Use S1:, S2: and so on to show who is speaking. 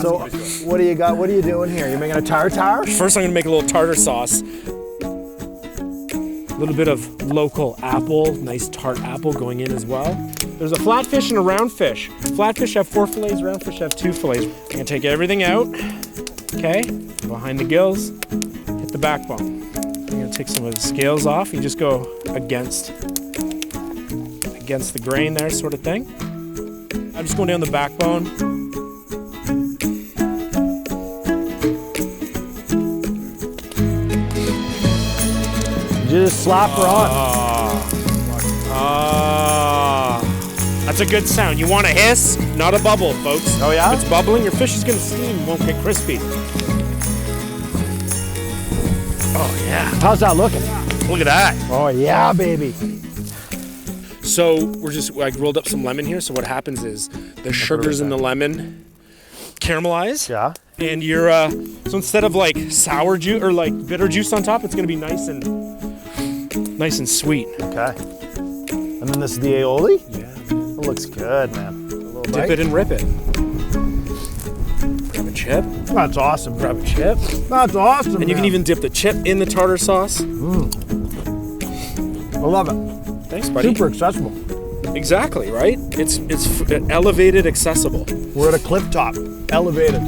S1: So, what do you got? What are you doing here? You're making a tartare?
S2: First, I'm gonna make a little tartar sauce. A little bit of local apple, nice tart apple going in as well. There's a flatfish and a round fish. Flatfish have 4 fillets, round fish have 2 fillets. I'm gonna take everything out, okay? Behind the gills, hit the backbone. I'm gonna take some of the scales off. You just go against the grain there, sort of thing. I'm just going down the backbone.
S1: Just slap her on.
S2: That's a good sound. You want a hiss, not a bubble, folks.
S1: Oh yeah?
S2: If it's bubbling, your fish is gonna steam, won't get crispy. Oh yeah.
S1: How's that looking?
S2: Look at that.
S1: Oh yeah, baby.
S2: So I rolled up some lemon here. So what happens is the sugars in the lemon caramelize.
S1: Yeah.
S2: And you're so instead of like sour juice or like bitter juice on top, it's gonna be nice and sweet.
S1: Okay. And then this is the aioli?
S2: Yeah.
S1: It looks good, man.
S2: Dip it and rip it. Grab a chip.
S1: That's awesome.
S2: Grab a chip.
S1: That's awesome.
S2: And you can even dip the chip in the tartar sauce.
S1: I love it.
S2: Thanks, buddy.
S1: Super accessible.
S2: Exactly, right? It's elevated, accessible.
S1: We're at a cliff top. Elevated.